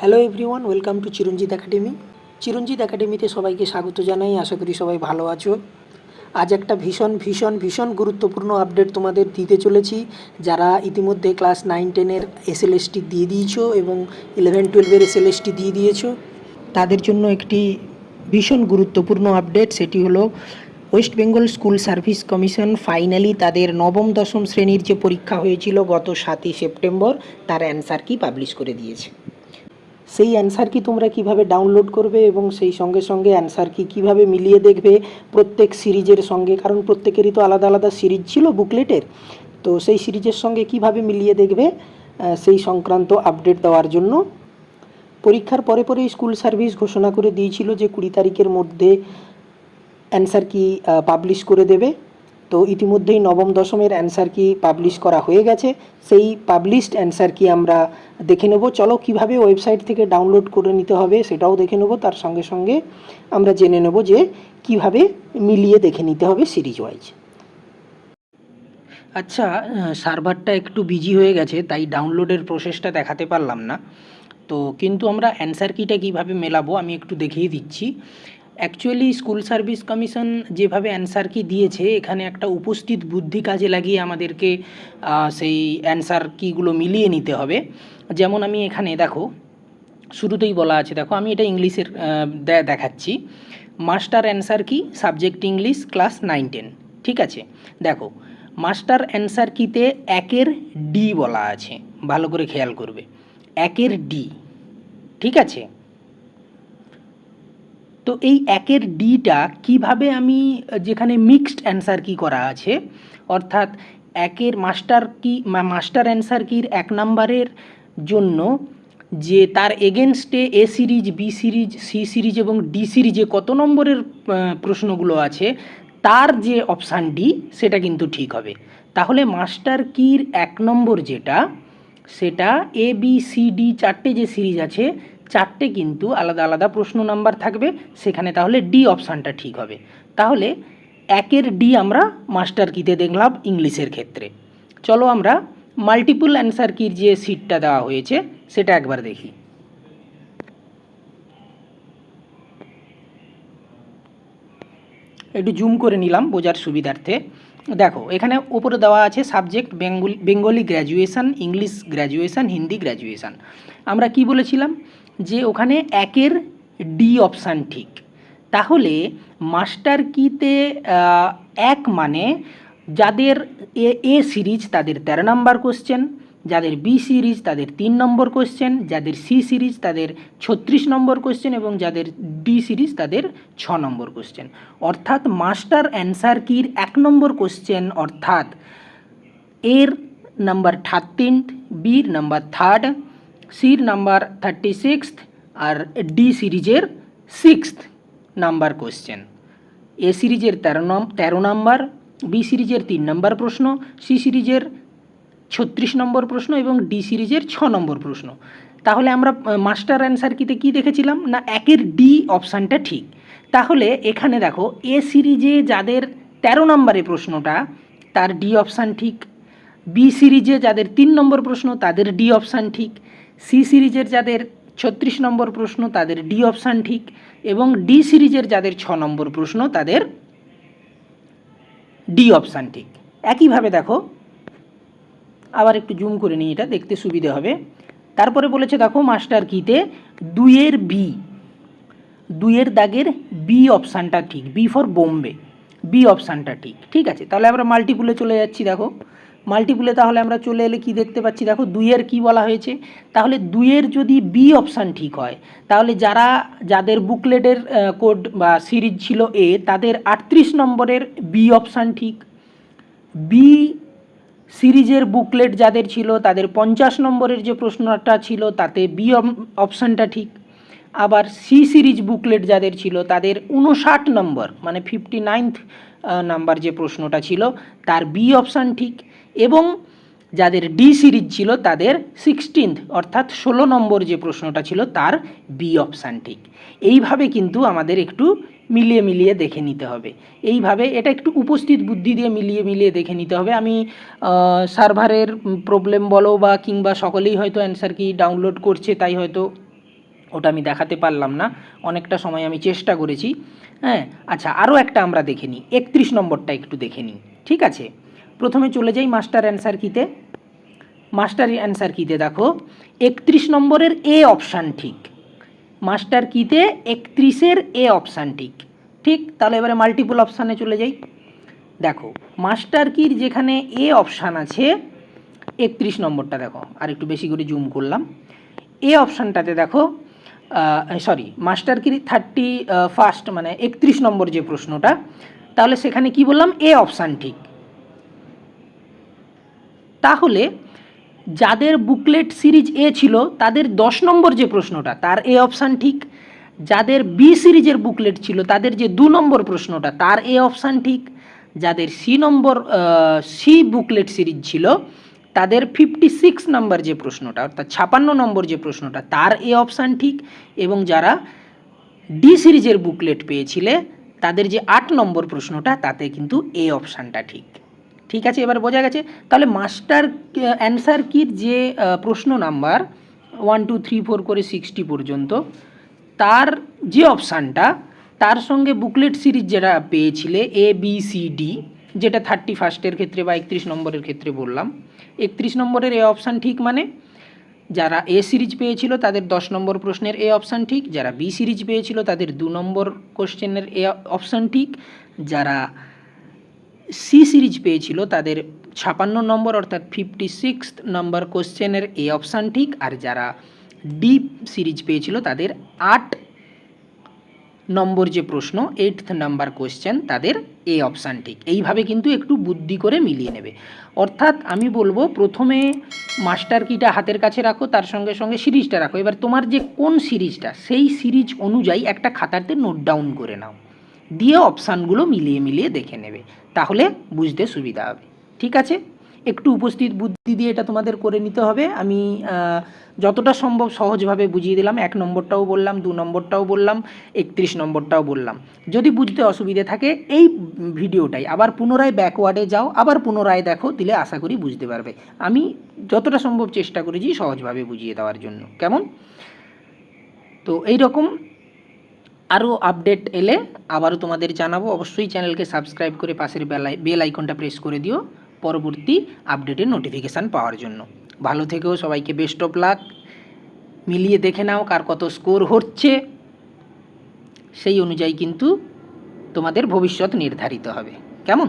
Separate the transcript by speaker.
Speaker 1: Hello everyone, welcome to Chiranjit academy. Chiranjit একাডেমিতে সবাইকে স্বাগত জানাই। আশা করি সবাই ভালো আছো। আজ একটা ভীষণ ভীষণ ভীষণ গুরুত্বপূর্ণ আপডেট তোমাদের দিতে চলেছি। যারা ইতিমধ্যে ক্লাস 9-10-এর এসএলএসটি দিয়ে দিয়েছো এবং 11-12-এর এসএলএসটি দিয়ে দিয়েছো, তাদের জন্য একটি ভীষণ গুরুত্বপূর্ণ আপডেট। সেটি হলো West Bengal school service commission finally তাদের নবম দশম শ্রেণীর যে পরীক্ষা হয়েছিল গত 7ই সেপ্টেম্বর, তার অ্যান্সার কি পাবলিশ করে দিয়েছে। সেই অ্যান্সার কি তোমরা কিভাবে ডাউনলোড করবে এবং সেই সঙ্গে সঙ্গে অ্যান্সার কি কীভাবে মিলিয়ে দেখবে প্রত্যেক সিরিজের সঙ্গে, কারণ প্রত্যেকেরই তো আলাদা আলাদা সিরিজ ছিল বুকলেটের, তো সেই সিরিজের সঙ্গে কিভাবে মিলিয়ে দেখবে সেই সংক্রান্ত আপডেট দেওয়ার জন্য পরীক্ষার পরে পরেই স্কুল সার্ভিস ঘোষণা করে দিয়েছিল যে 20 তারিখের মধ্যে অ্যান্সার কি পাবলিশ করে দেবে। তো ইতিমধ্যেই নবম দশমের অ্যান্সার কি পাবলিশ করা হয়ে গেছে। সেই পাবলিশড অ্যান্সার কি আমরা দেখে নেব। চলো কিভাবে ওয়েবসাইট থেকে ডাউনলোড করে নিতে হবে সেটাও দেখে নেব। তার সঙ্গে সঙ্গে আমরা জেনে নেব যে কিভাবে মিলিয়ে দেখে নিতে হবে সিরিজ ওয়াইজ। আচ্ছা, সার্ভারটা একটু বিজি হয়ে গেছে, তাই ডাউনলোডের প্রসেসটা দেখাতে পারলাম না। তো কিন্তু আমরা অ্যান্সার কিটা কীভাবে মেলাবো আমি একটু দেখিয়ে দিচ্ছি। অ্যাকচুয়ালি স্কুল সার্ভিস কমিশন যেভাবে অ্যান্সার কি দিয়েছে, এখানে একটা উপস্থিত বুদ্ধি কাজে লাগিয়ে আমাদেরকে সেই অ্যান্সার কিগুলো মিলিয়ে নিতে হবে। যেমন আমি এখানে দেখো শুরুতেই বলা আছে, দেখো আমি এটা ইংলিশের দেখাচ্ছি। মাস্টার অ্যান্সার কি সাবজেক্ট ইংলিশ ক্লাস 9-10, ঠিক আছে। দেখো মাস্টার অ্যান্সার কিতে 1-এর ডি বলা আছে, ভালো করে খেয়াল করবে, 1-এর ডি, ঠিক আছে। তো এই 1-এর ডিটা কিভাবে আমি, যেখানে মিক্সড অ্যান্সার কি করা আছে, অর্থাৎ 1-এর মাস্টার অ্যান্সার কির 1 নম্বরের জন্য যে তার এগেনস্টে A series, B series, C series এবং ডি সিরিজে কত নম্বরের প্রশ্নগুলো আছে, তার যে অপশান ডি সেটা কিন্তু ঠিক হবে। তাহলে মাস্টার কির 1 নম্বর যেটা, সেটা এ বি সি ডি 4টে যে সিরিজ আছে, 4টে কিন্তু আলাদা আলাদা প্রশ্ন নাম্বার থাকবে, সেখানে তাহলে ডি অপশানটা ঠিক হবে। তাহলে 1-এর ডি আমরা মাস্টার কিতে দেখলাম ইংলিশের ক্ষেত্রে। চলো আমরা মাল্টিপল অ্যান্সার কির যে সিটটা দেওয়া হয়েছে সেটা একবার দেখি। একটু জুম করে নিলাম বোঝার সুবিধার্থে। দেখো এখানে উপরে দেওয়া আছে subject Bengali graduation, English graduation, Hindi graduation. আমরা কি বলেছিলাম যে ওখানে 1-এর ডি অপশান ঠিক। তাহলে মাস্টার কিতে 1 মানে যাদের এ সিরিজ তাদের 13 নম্বর কোশ্চেন, যাদের বি সিরিজ তাদের 3 নম্বর কোশ্চেন, যাদের সি সিরিজ তাদের 36 নম্বর কোশ্চেন এবং যাদের ডি সিরিজ তাদের 6 নম্বর কোশ্চেন। অর্থাৎ মাস্টার অ্যান্সার কির 1 নম্বর কোশ্চেন অর্থাৎ এর নাম্বার 13, বির নাম্বার 3rd, সির নাম্বার 36 আর ডি সিরিজের 6th নাম্বার কোশ্চেন। এ সিরিজের 13 নম্বর, বি সিরিজের 3 নম্বর প্রশ্ন, সি সিরিজের 36 নম্বর প্রশ্ন এবং ডি সিরিজের 6 নম্বর প্রশ্ন। তাহলে আমরা মাস্টার অ্যান্সার কিতে কী দেখেছিলাম না 1-এর ডি অপশানটা ঠিক। তাহলে এখানে দেখো এ সিরিজে যাদের 13 নম্বরে প্রশ্নটা তার ডি অপশান ঠিক, বি সিরিজে যাদের 3 নম্বর প্রশ্ন তাদের ডি অপশান ঠিক, সি সিরিজের যাদের 36 নম্বর প্রশ্ন তাদের ডি অপশান ঠিক এবং ডি সিরিজের যাদের 6 নম্বর প্রশ্ন তাদের ডি অপশান ঠিক। একইভাবে দেখো আবার একটু জুম করে নিই, এটা দেখতে সুবিধে হবে। তারপরে বলেছে দেখো মাস্টার কিতে 2-এর বি, 2-এর দাগের বি অপশানটা ঠিক, বি ফর বোম্বে, বি অপশানটা ঠিক, ঠিক আছে। তাহলে আমরা মাল্টিপুলে চলে যাচ্ছি। দেখো মাল্টিপুলে তাহলে আমরা চলে এলে কি দেখতে পাচ্ছি, দেখো 2-এর কী বলা হয়েছে, তাহলে 2-এর যদি বি অপশান ঠিক হয় তাহলে যাদের বুকলেটের কোড বা সিরিজ ছিল এ, তাদের 38 নম্বরের বি অপশান ঠিক, বি সিরিজের বুকলেট যাদের ছিল তাদের 50 নম্বরের যে প্রশ্নটা ছিল তাতে বি অপশানটা ঠিক। আবার সি সিরিজ বুকলেট যাদের ছিল তাদের 59 নম্বর মানে 59th নাম্বার যে প্রশ্নটা ছিল তার বি অপশান ঠিক এবং যাদের ডি সিরিজ ছিল তাদের 16th অর্থাৎ 16 নম্বর যে প্রশ্নটা ছিল তার বি অপশান ঠিক। এইভাবে কিন্তু আমাদের একটু মিলিয়ে দেখে নিতে হবে। এইভাবে এটা একটু উপস্থিত বুদ্ধি দিয়ে মিলিয়ে দেখে নিতে হবে। আমি সার্ভারের প্রবলেম বলো বা কিংবা সকলেই হয়তো অ্যান্সার কি ডাউনলোড করছে তাই হয়তো ওটা আমি দেখাতে পারলাম না, অনেকটা সময় আমি চেষ্টা করেছি। হ্যাঁ, আচ্ছা, আরও একটা আমরা দেখে নিই, 31 নম্বরটা একটু দেখে নিই। ঠিক আছে, প্রথমে চলে যাই মাস্টার অ্যান্সার কিতে। মাস্টার অ্যান্সার কিতে দেখো 31 নম্বরের এ অপশান ঠিক। মাস্টার কিতে 31-এর এ অপশান ঠিক। ঠিক, তাহলে এবারে মাল্টিপল অপশানে চলে যাই। দেখো মাস্টার কির যেখানে এ অপশান আছে 31 নম্বরটা দেখো, আর একটু বেশি করে জুম করলাম। এ অপশানটাতে দেখো সরি, মাস্টার কির 31 মানে 31 নম্বর যে প্রশ্নটা, তাহলে সেখানে কি বললাম, এ অপশান ঠিক। তাহলে যাদের বুকলেট সিরিজ এ ছিল তাদের 10 নম্বর যে প্রশ্নটা তার এ অপশান ঠিক, যাদের বি সিরিজের বুকলেট ছিল তাদের যে 2 নম্বর প্রশ্নটা তার এ অপশান ঠিক, যাদের সি বুকলেট সিরিজ ছিল তাদের 56 নম্বর যে প্রশ্নটা অর্থাৎ 56 নম্বর যে প্রশ্নটা তার এ অপশান ঠিক, এবং যারা ডি সিরিজের বুকলেট পেয়েছিলে তাদের যে 8 নম্বর প্রশ্নটা তাতে কিন্তু এ অপশানটা ঠিক। ঠিক আছে, এবার বোঝা গেছে। তাহলে মাস্টার অ্যান্সার কির যে প্রশ্ন নাম্বার 1 2 3 4 করে 60 পর্যন্ত, তার যে অপশানটা তার সঙ্গে বুকলেট সিরিজ যেটা পেয়েছিলে এ বি সি ডি, যেটা 31-এর ক্ষেত্রে বা 31 নম্বরের ক্ষেত্রে বললাম, 31 নম্বরের এ অপশান ঠিক, মানে যারা এ সিরিজ পেয়েছিল তাদের 10 নম্বর প্রশ্নের এ অপশান ঠিক, যারা বি সিরিজ পেয়েছিল তাদের 2 নম্বর কোশ্চেনের এ অপশান ঠিক, যারা সি সিরিজ পেয়েছিল তাদের 56 নম্বর অর্থাৎ 56 নম্বর কোশ্চেনের এ অপশান ঠিক, আর যারা ডি সিরিজ পেয়েছিল তাদের 8 নম্বর যে প্রশ্ন 8th নাম্বার কোশ্চেন তাদের এ অপশান ঠিক। এইভাবে কিন্তু একটু বুদ্ধি করে মিলিয়ে নেবে। অর্থাৎ আমি বলবো প্রথমে মাস্টার কিটা হাতের কাছে রাখো, তার সঙ্গে সঙ্গে সিরিজটা রাখো। এবার তোমার যে কোন সিরিজটা সেই সিরিজ অনুযায়ী একটা খাতাতে নোট ডাউন করে নাও, দিয়ে অপশানগুলো মিলিয়ে মিলিয়ে দেখে নেবে, তাহলে বুঝতে সুবিধা হবে। ঠিক আছে, একটু উপস্থিত বুদ্ধি দিয়ে এটা তোমাদের করে নিতে হবে। আমি যতটা সম্ভব সহজভাবে বুঝিয়ে দিলাম, 1 নম্বরটাও বললাম, 2 নম্বরটাও বললাম, 31 নম্বরটাও বললাম। যদি বুঝতে অসুবিধে থাকে এই ভিডিওটাই আবার পুনরায় ব্যাকওয়ার্ডে যাও, আবার পুনরায় দেখো, দিলে আশা করি বুঝতে পারবে। আমি যতটা সম্ভব চেষ্টা করেছি সহজভাবে বুঝিয়ে দেওয়ার জন্য। কেমন? তো এই রকম আরও আপডেট এলে আবারও তোমাদের জানাবো। অবশ্যই চ্যানেলকে সাবস্ক্রাইব করে পাশের বেল আইকনটা প্রেস করে দিও পরবর্তী আপডেটের নোটিফিকেশান পাওয়ার জন্য। ভালো থেকেও, সবাইকে বেস্ট অফ লাক। মিলিয়ে দেখে নাও কার কত স্কোর হচ্ছে, সেই অনুযায়ী কিন্তু তোমাদের ভবিষ্যৎ নির্ধারিত হবে। কেমন?